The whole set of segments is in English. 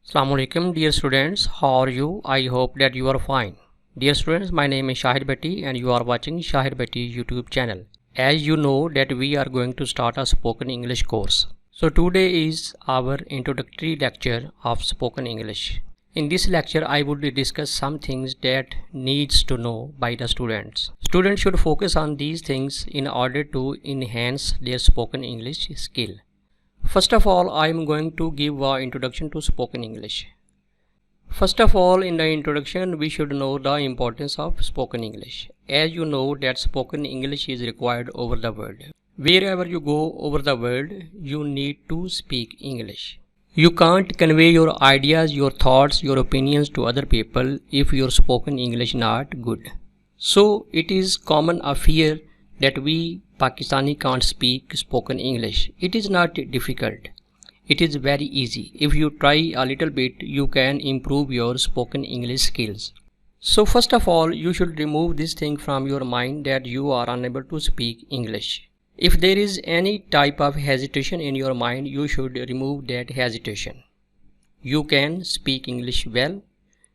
Assalamu alaikum dear students, how are you? I hope that you are fine. Dear students, my name is Shahid Bhatti and you are watching Shahid Bhatti YouTube channel. As you know that we are going to start a spoken English course. So today is our introductory lecture of spoken English. In this lecture I would discuss some things that needs to know by the students. Students should focus on these things in order to enhance their spoken English skill. First of all, I am going to give an introduction to spoken English. First of all, in the introduction, we should know the importance of spoken English. As you know that spoken English is required over the world. Wherever you go over the world, you need to speak English. You can't convey your ideas, your thoughts, your opinions to other people if your spoken English not good. So it is common affair that we Pakistani can't speak spoken English. It is not difficult. It is very easy. If you try a little bit, you can improve your spoken English skills. So first of all, you should remove this thing from your mind that you are unable to speak English. If there is any type of hesitation in your mind, you should remove that hesitation. You can speak English well.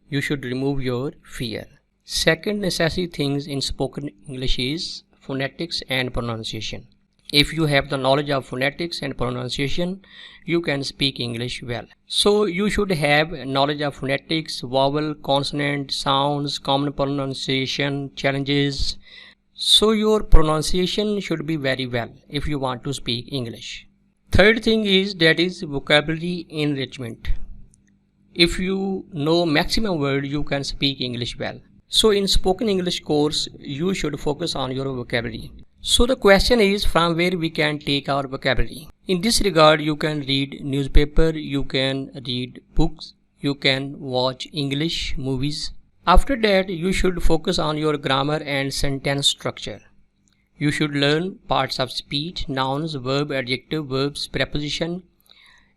You should remove your fear. Second necessary things in spoken English is phonetics and pronunciation. If you have the knowledge of phonetics and pronunciation, you can speak English well. So you should have knowledge of phonetics, vowel, consonant, sounds, common pronunciation, challenges. So your pronunciation should be very well if you want to speak English. Third thing is vocabulary enrichment. If you know maximum word, you can speak English well. So in spoken English course, you should focus on your vocabulary. So the question is from where we can take our vocabulary. In this regard, you can read newspaper, you can read books, you can watch English movies. After that, you should focus on your grammar and sentence structure. You should learn parts of speech, nouns, verb, adjective, verbs, preposition.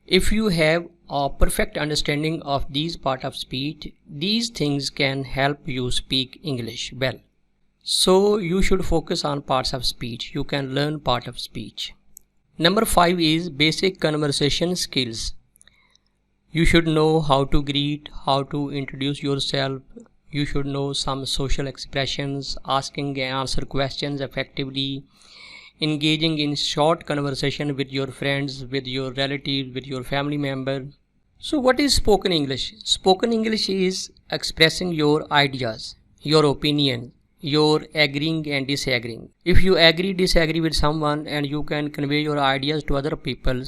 If you have a perfect understanding of these parts of speech, these things can help you speak English well. So you should focus on parts of speech. You can learn part of speech. Number 5 is basic conversation skills. You should know how to greet, how to introduce yourself. You should know some social expressions, asking and answer questions effectively, engaging in short conversation with your friends, with your relatives, with your family member. So what is spoken English? Spoken English is expressing your ideas, your opinion, your agreeing and disagreeing. If you disagree with someone and you can convey your ideas to other people,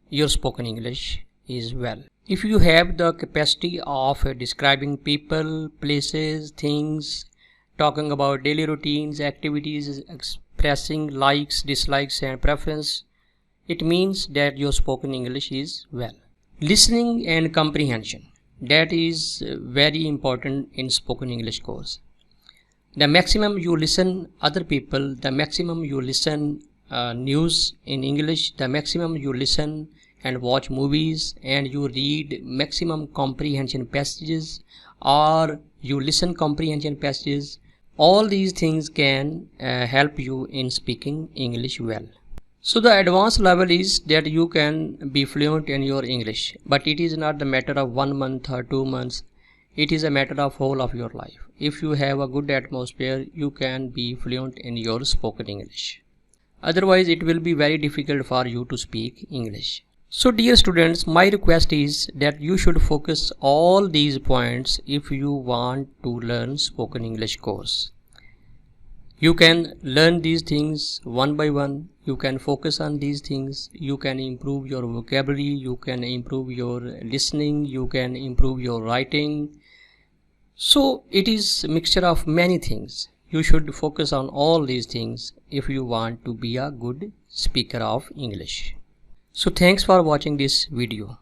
your spoken English is well. If you have the capacity of describing people, places, things, talking about daily routines, activities, expressing likes, dislikes and preference, it means that your spoken English is well. Listening and comprehension, that is very important in spoken English course. The maximum you listen other people, the maximum you listen news in English, the maximum you listen and watch movies and you read maximum comprehension passages or you listen comprehension passages, all these things can help you in speaking English well. So the advanced level is that you can be fluent in your English, but it is not the matter of 1 month or 2 months. It is a matter of whole of your life. If you have a good atmosphere, you can be fluent in your spoken English. Otherwise, it will be very difficult for you to speak English. So dear students, my request is that you should focus all these points if you want to learn spoken English course. You can learn these things one by one. You can focus on these things. You can improve your vocabulary. You can improve your listening. You can improve your writing. So it is a mixture of many things. You should focus on all these things if you want to be a good speaker of English. So thanks for watching this video.